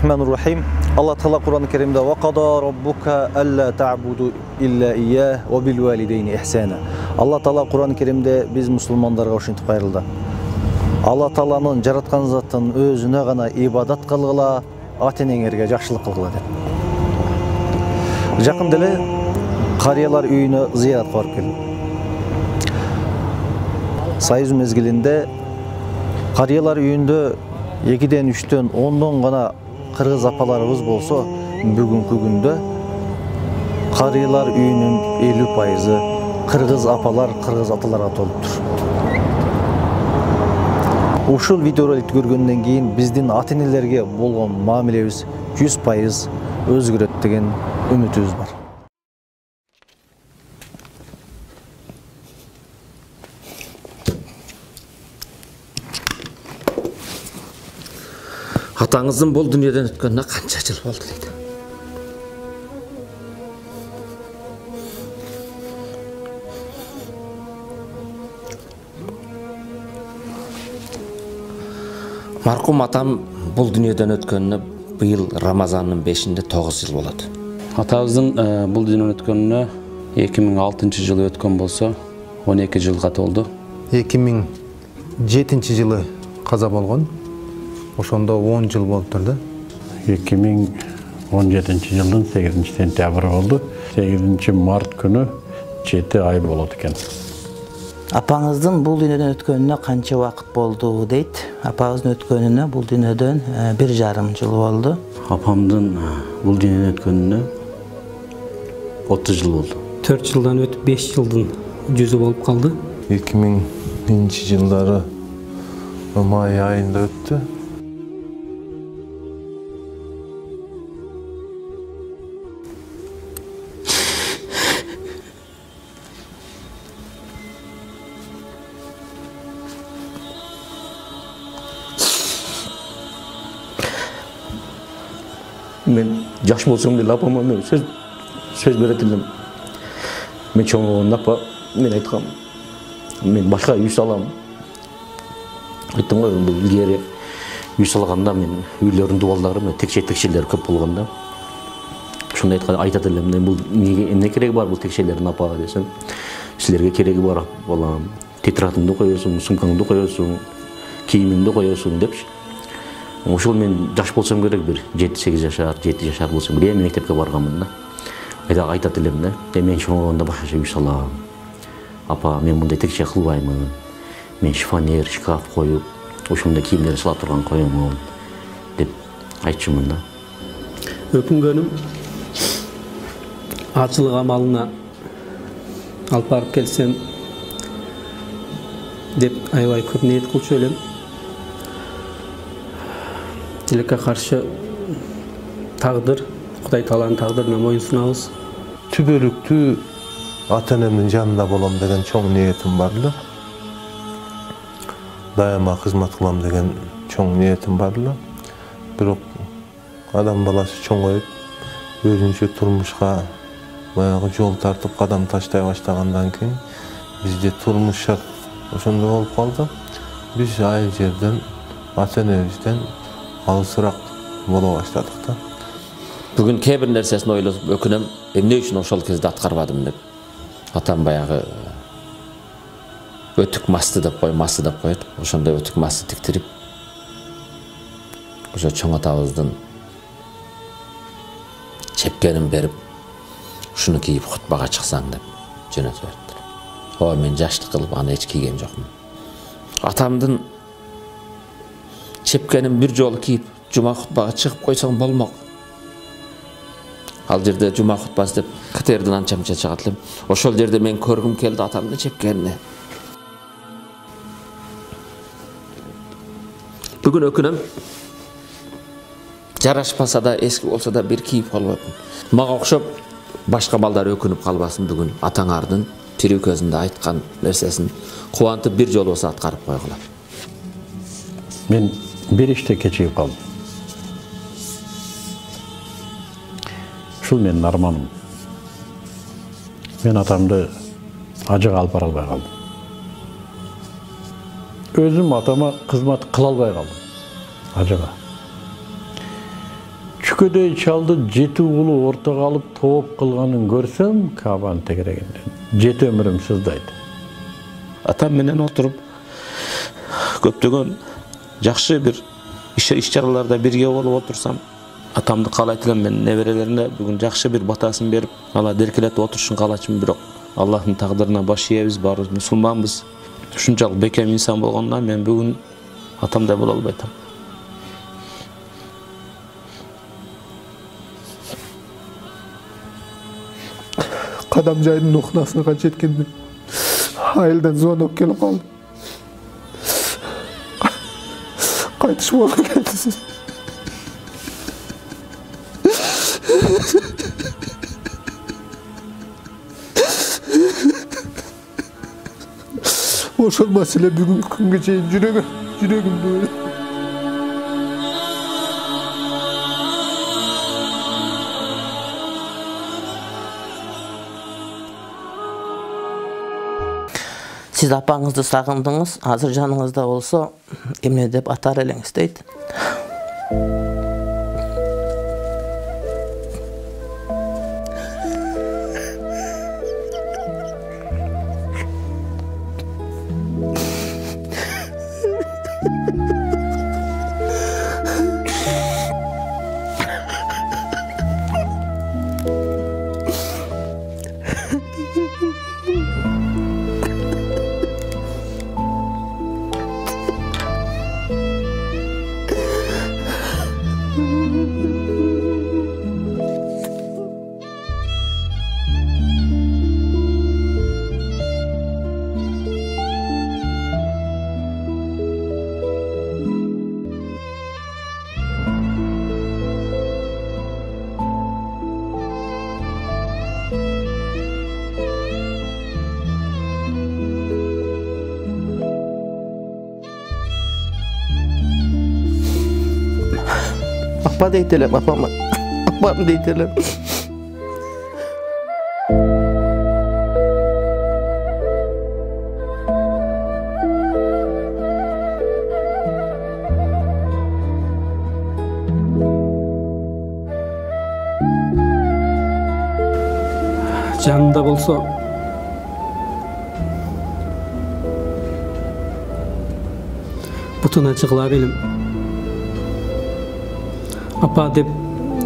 Bismillahirrahmanirrahim. Allah Teala Kur'an-ı Kerim'de ve qada rabbuka alla ta'budu illa iyyah ve bil valideyni ihsana. Allah Teala Kur'an-ı Kerim'de biz Müslümanlarga uşintip kayırıldı. Allah Teala'nın jaratkan zatın özüne gana ibadat kılgıla, ata-enеңерге жақшылық кылгыла деп. Жақын деле карыялар үйүнө зыяратка барып келдим. Сайыз мезгилинде карыялар үйүндө 2-ден 3-төн 10-дон гана кыргыз апаларыбыз болсо, бүгүнкү күндө карыялар үйүнүн 50% кыргыз апалар, кыргыз аталарга толуптур. Ушул видеороликти көргөндөн кийин биздин ата-энелерге болгон мамилебиз 100% өзгөрөт деген үмүтүбүз бар. Атаңыздын бул дүнүйөдөн өткөнүнө канча жыл болду дейт. Маркум атам бул дүнүйөдөн өткөнүнө быйыл Рамазандын 5-inde 9 жыл болот. Атабыздын бул дүнүйөдөн өткөнүнө 2006-жылы өткөн болсо, 12 жылга толду. 2007-жылы каза болгон. Ошондо 10 жыл болуптур да. 2017-жылдын 8-сентябры болду. 8-март күнү 7 ай болот экен. Апаңыздын бул дүйнөдөн өткөнүнө канча убакыт болду дейт. Апаңыздын өткөнүнө бул дүйнөдөн 1,5 жыл болду. Апамдын бул дүйнөдөн өткөнүнө 30 жыл болду. 4 жылдан өтүп 5 жылдын жүзү болуп калды. 2000-жылдары май айында өттү. Мен жаш болсом деле апама мен сөз берет элем. Мен чоңойгондо апа мен айткам, мен башка үй салам. Айттым го, бул илгери үй салганда мен үйлөрдүн дубалдары текчелер көп болгондо. Ошондо айтат элем, бул эмне кереги бар бул текчелердин апа десем, силерге кереги бар балам. Тетрадыңды коесуң, сумкаңды коесуң, кийимиңди коесуң депчи. Ошол мен жаш болсом керек, бир 7-8 жашар, 7 жашар болсом, мен мектепке барганмын да. Айтат элем да, мен чоңойгондо башкача үй салам. Апа, мен мындай текче кылбаймын. Мен шифонер, шкаф коюп, ошондо кийимдер сала турган коёмун деп айтчумун да. Өкүнгөнүм ачылык амалына алып барып келсем деп аябай көп ниет кылчу элем. Тилекке каршы тагдыр, Кудай Тааланын тагдырына моюн сунабыз. Түбөлүктүү ата-энемдин жанында болом деген чоң ниетим бар эле. Дайыма кызмат кылам деген чоң ниетим бар эле. Бирок адам баласы чоңоюп, өзүнчө турмушка баягы жол тартып кадам таштай баштагандан кийин бизде турмуш шарт ошондой болуп калды. Биз айыл жерден, ата-энебизден алысыраак боло баштадык да. Бүгүн кээ бир нерсесин ойлосуп өкүнөм, эмне үчүн ошол кезде аткарбадым деп. Атам баягы өтүк масты деп коет. Ошондой өтүк масты тиктирип, ошо чоң атабыздын чепкенин берип, ушуну кийип хутбага чыксаң деп жөнөтүп бериптир. О, мен жаштык кылып аны эч кийген жокмун. Атамдын чепкенин бир жолу кийип, жума хутбага чыгып койсоң болмок. Ал жерде жума хутбасы деп катердин анча-мынча чыгат элем. Ошол жерде мен көргүм келди атамдын чепкенини. Бүгүн өкүнөм, жарашпаса да, эски болсо да бир кийип калбапмын. Мага окшоп башка балдар өкүнүп калбасын, бүгүн атаңардын тирүү көзүндө айткан нерсесин кубантып бир жолу болсо аткарып койгула. Мен bir işte кечигип калдым. Ушул менин арманым. Мен атамды ажыга алып бара албай калдым. Өзüm atama kızmat kıl alбай kaldım. Acaba. 3-көдөй чалды 7 улу ортого алып тооп кылганын көрсөм, Кабанын тегерегинде 7 өмүрүм сыздайт. Атам менен отуруп көптөгөн жакшы бир иш-чараларда бирге болуп отурсам, атамды каалайт элем мен неберелерине бүгүн жакшы бир батасын берип, ала деркелетип отурушун каалачумун, бирок Аллахтын тагдырына баш ийебиз, баарыбыз мусулманбыз. Ушунчалык бекем инсан болгондон мен бүгүн атамдай боло албай атам. Кадам жайдын окунасына канча жеткенде айылдан звонок келип калды. Кайтыш болуп кетти. Ошол маселе бүгүнкү күнгө чейин жүрөгүмдү. Siz apаңызды сагындыңыз, азыр жаныңызда болсо, эмне деп атар элеңиз дейт. Apa deyt elem, apam deyt elem. Жанында болсо бутуна жыгылар элем. Апа деп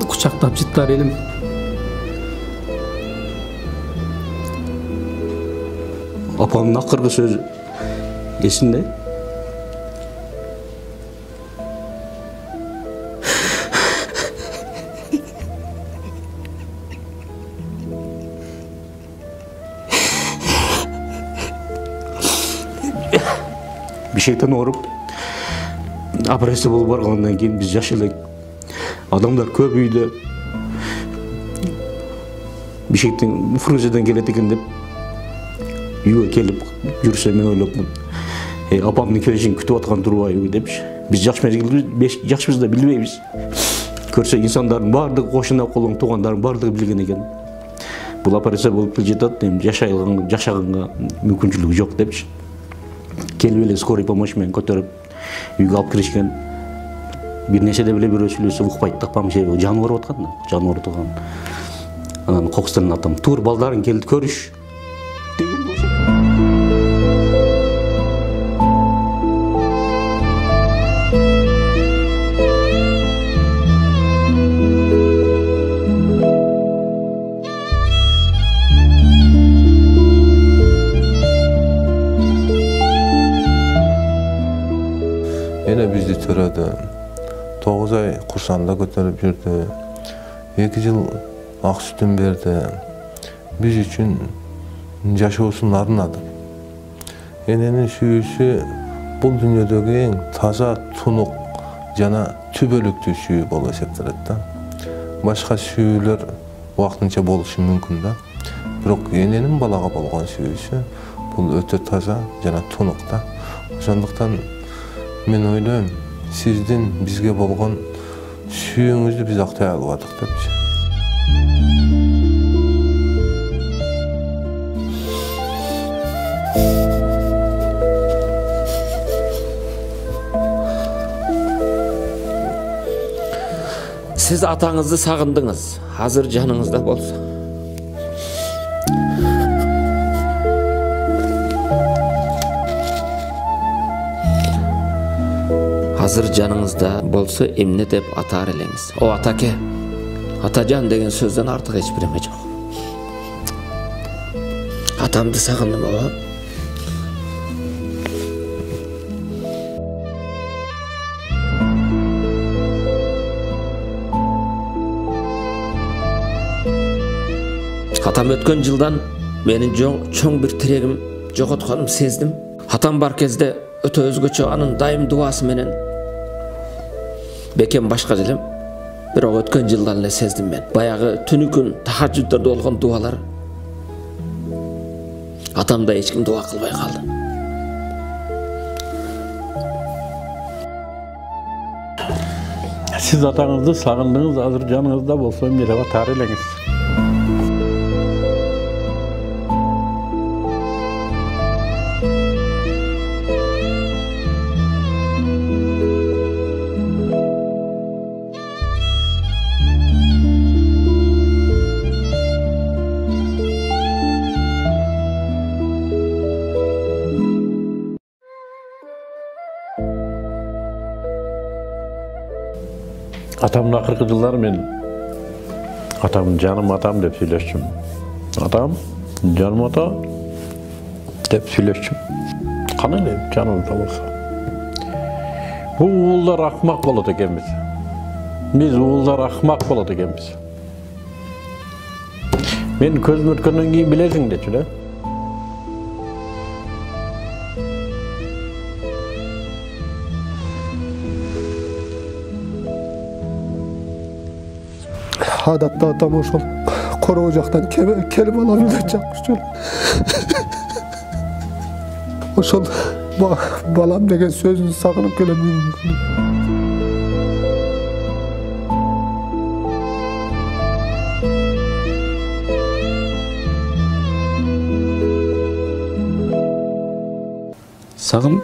кучактап жыттар элем. Апамдын акыркы сөзү эсимде. Бишектен ооруп, операция болуп баргандан кийин биз жаш элек. Адамдар көп үйдө бишектен Фрунзеден келет экен деп үйгө келип жүрсө мен ойлопмун. Апамдын келишин күтүп аткан турбайбы депчи. Биз жакшыбыз да билбейбиз. Көрсө инсандардын баардыгы кошуна колуң, туугандардын баардыгы билген экен. Бул операция болуп келе жатат, эми жашаганга мүмкүнчүлүгү жок депчи. Келип эле скорый помощь менен көтөрүп үйгө алып киришкен. Bir нерседе биле бирөө сүйлөсө укпайт такпам себеби жаны ооруп аткан да, жаны ооруп турган. Анан кокустан атам, "Тур балдарың келди көрүш" деген болчу. Ene bizdi төрөдө 9 ay курсанда көтөрүп жүрдү. 2 жыл ак сүтүн берди. Биз үчүн жашоосун арнады. Эненин сүйүүсү бул дүйнөдөгү эң таза, тунук жана түбөлүктүү сүйүү болуп эсептелет да. Башка сүйүүлөр убактынча болушу мүмкүн да. Бирок эненин балага болгон сүйүүсү бул өтө таза жана тунук да. Ошондуктан мен ойлойм, сиздин бизге болгон сүйүүңүздү биз актай албадык депчи. Siz atаңızды сағындыңыз, hazır canınızda bolsa. Hazır canınızda bolsa emne dep atar elеңiz. O atake, atacan деген сөзден артық hiç birime жоқ. Atamды сағындым ова. Atam өткен жылдан менің чоң bir тирегим жоғотконум сездим. Atam бар кезде өтө өзгөчө анын дайым дуасы менен бекем башка элем. Бирок өткөн жылдан эле сездим мен. Баягы түнү күн тахажжуддарда болгон дуалар атамда эч ким дуа кылбай калды. Siz atаңызды сағындыңыз, азыр жаныңызда болса мереге тар элеңиз. Atamın akırkı жылдары мен атам жаным атам деп сүйлөшчүм. Атам жаным ата деп сүйлөшчүм. Кандай деп жаныбызда болса. Бул уулдар акмак болот экенбиз. Биз уулдар акмак болот экенбиз. Мен көзүм өткөндөн кийин билесиң дечү да. Адатта атам ошол короо жактан келип алам деп чакырчу. Ошол балам деген сөзүн сагынып келем. Сагын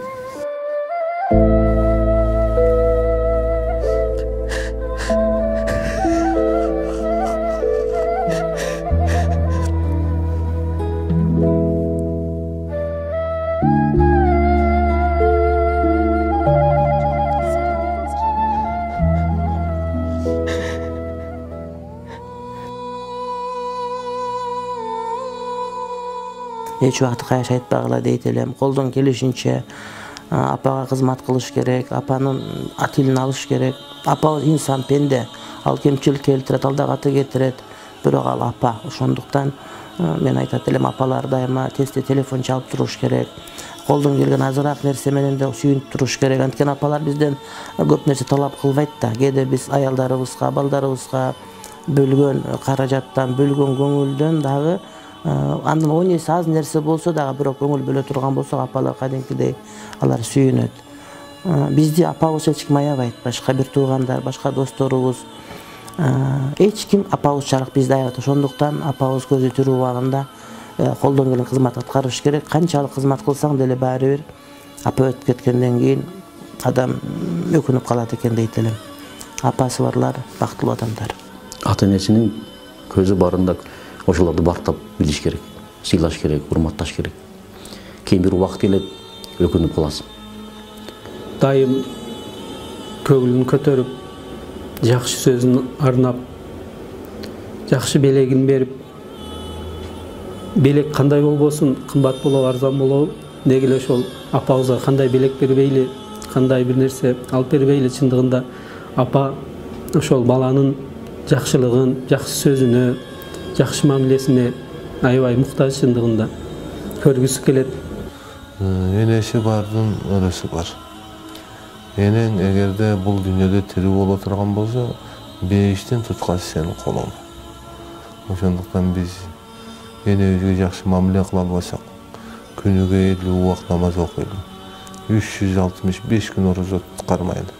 эч убакыт кайшы айтпагыла дейт элем. Колдон келишинче апага кызмат кылыш керек, апанын атилин алыш керек. Апа инсан пенде, ал кемчилик келтирет, ал дагы кетирет. Бирок ал апа, ошондуктан мен айтат элем, апалар дайыма тезде телефон чалып туруш керек. Колдон келген азыраак нерсе менен да сүйүнүп туруш керек. Анткени апалар бизден көп нерсе талап кылбайт да. Кээде биз аялдарыбызга, балдарыбызга бөлгөн каражаттан, бөлгөн көңүлдөн дагы андан ойнесе аз нерсе болсо дагы бирок көңүл бөлө турган болсо апалар кадимкидей алар сүйүнөт. Бизди апабыз эч ким аябайт, башка бир туугандар, башка досторубуз. Эч ким апабыз чарык бизди аябайт. Ошондуктан апабыз көзү тирүү убагында колдон келген кызмат аткарыш керек. Канчалык кызмат кылсаң деле баары бир апа өтүп кеткенден кийин адам өкүнүп калат экен дейт элем. Апасы барлар бактылуу адамдар. Ата энесинин көзү барында ошолорду бактап билиш керек, сыйлаш керек, урматташ керек. Кийин бир убакыт келет, өкүнүп каласың. Дайым көңүлүн көтөрүп, жакшы сөзүн арнап, жакшы белегин берип, белек кандай болбосун, кымбат болобу, арзан болобу, деги эле ошол апабызга кандай белек бербейли, кандай бир нерсе алып бербейли, чындыгында апа ошол баланын жакшылыгын, жакшы сөзүнө, жакшы мамилесине аябай муктаж, чындыгында көргүсү келет. Энеси бардын өрөсү бар. Энең эгерде бул дүйнөдө тирүү боло турган болсо, бейиштин туткасы сенин колуңда. Ошондуктан биз энебизге жакшы мамиле кыла албасак, күнүгө 50 убак намаз окуйлу, 365 күн орозо туткармайлы.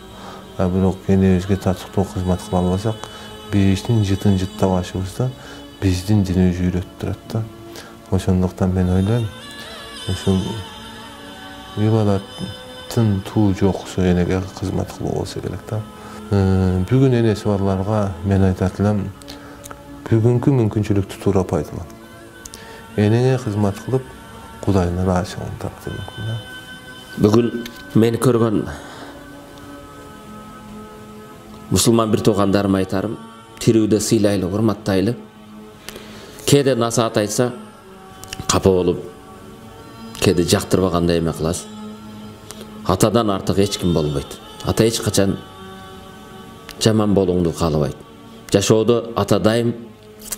Бирок энебизге татыктуу кызмат кыла албасак, бейиштин жытын жыттабашыбызда биздин динибиз үйрөтүп турат да. Ошондуктан мен ойлойм, ушул ибадаттын туу жоксу энеге кызмат кылуу болсо керек да. Бүгүн энеси барларга мен айтат элем, бүгүнкү мүмкүнчүлүктү туура пайдалан. Энеңе кызмат кылып, Кудайдын ыраазычылыгын тап деп мүмкүн. Бүгүн мени көргөн мусулман бир туугандарыма айтарым, тирүүдө сыйлайлы, урматтайлы. Кээде насаат айтса, капа болуп, кээде жактырбагандай эме кыласыз. Атадан артык эч ким болбойт. Ата эч качан жаман болуңду каалабайт. Жашоодо ата дайым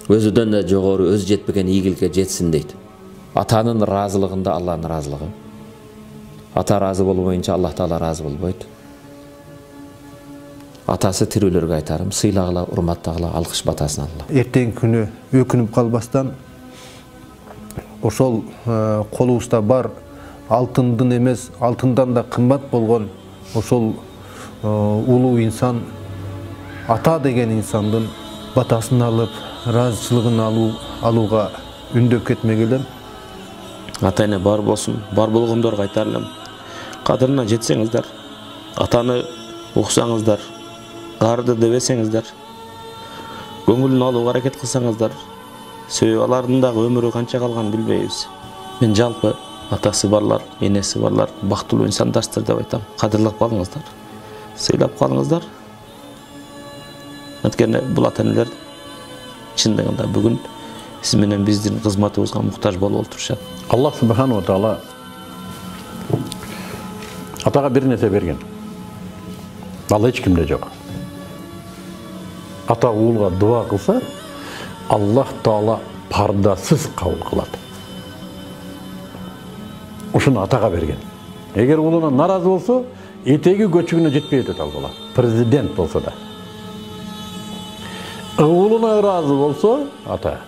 өзүдөн да жогору, өзү жетпеген ийгиликке жетсин дейт. Атанын ыраазылыгында Алланын ыраазылыгы. Ата ыраазы болбойнча Аллах Таала ыраазы болбойт. Атасы тирүүлөргө айтарым, сыйлагыла, урматтагыла, алкыш батасын алла. Эртең күнү өкүнүп калбастан ошол колубузда бар алтындын эмес, алтындан да кымбат болгон ошол улуу инсан, ата деген инсандын батасын алып, ыраазычылыгын алууга үндөп кетмек элем. Ата эне бар болсун, бар болгондорго айтар элем. Кадырына жетсеңиздер, атаны уксаңыздар, арды дебесеңиздер, көңүлүн алууга аракет кылсаңыздар, себеби алардын дагы өмүрү канча калганын билбейбиз. Мен жалпы атасы барлар, энеси барлар бактылуу инсандарсыздар деп айтам. Кадырлап калыңыздар, сыйлап калыңыздар. Анткени бул ата энелер чындыгында бүгүн сиз менен биздин кызматыбызга муктаж болуп отурушат. Аллах субхану ва таала атага бир нерсе берген. Ал эч кимде жок. Ата уулга дуа кылса, Аллах Таала пардасыз кабыл кылат. Ушуну атага берген. Эгер уулуна наразы болсо, этеги көчүгүнө жетпей өтөт ал бала. Президент болсо да. Уулуна ыраазы болсо, ата,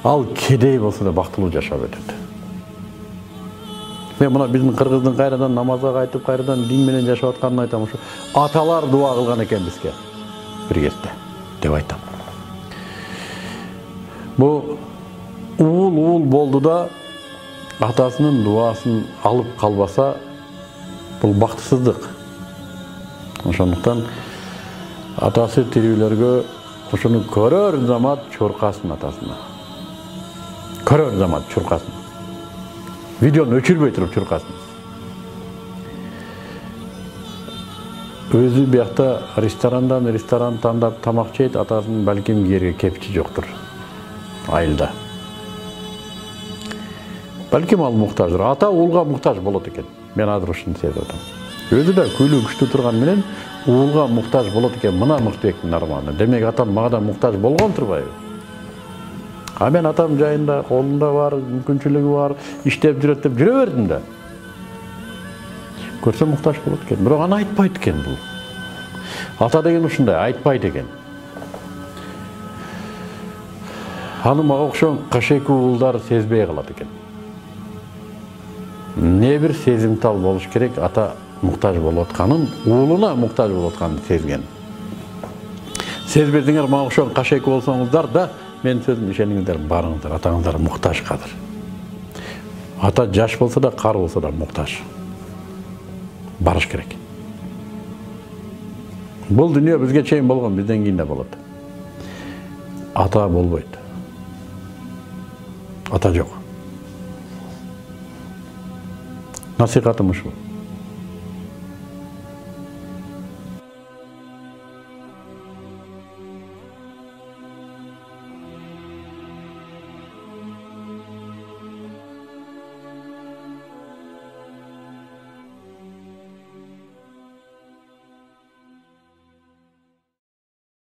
ал кедей болсо да бактылуу жашап өтөт. Мен мына биздин кыргыздын кайрадан намазга кайтып, кайрадан дин менен жашап атканын айтам. Ушу аталар дуа кылган экен бизге бир кезде деп айтам. Бу уул болду да атасынын дуасын алып калбаса, бул бактысыздык. Ошондуктан атасы тирүүлөргө ошону көрөр замат чуркасын атасына. Көрөр замат чуркасын. Видеону өчүрбөй туруп чуркасын. Өзү биякта ресторан тандап тамак жейт, атасынын балким жерге кепчи жоктур. Айылда. Балким ал муктаждыр. Ата уулга муктаж болот экен. Мен азыр ушуну сезип атам. Өзү да күйлүү күчтүү турган менен уулга муктаж болот экен. Мына Мыктыбектин арманы. Демек атам мага да муктаж болгон турбайбы? А мен атам жайында колунда бар, мүмкүнчүлүгү бар, иштеп жүрөт деп жүрө бердим да. Көрсө муктаж болот экен. Бирок аны айтпайт экен бул. Ата деген ушундай, айтпайт экен. Аны мага окшогон кашеки уулдар сезбей калат экен. Не бир сезимтал болуш керек, ата муктаж болуп атканын, уулуна муктаж болуп атканын сезген. Сезбесеңер мага окшогон кашеки болсоңуздар да, мен сөзүм ишениңиздер, барыңыздар, атаңыздар муктаж кадыр. Ата жаш болсо да, кар болсо да муктаж. Барыш керек. Бул дүйнө бизге чейин болгон, бизден кийин да болот. Ата болбойт. Ата жок. Насихатым ушул.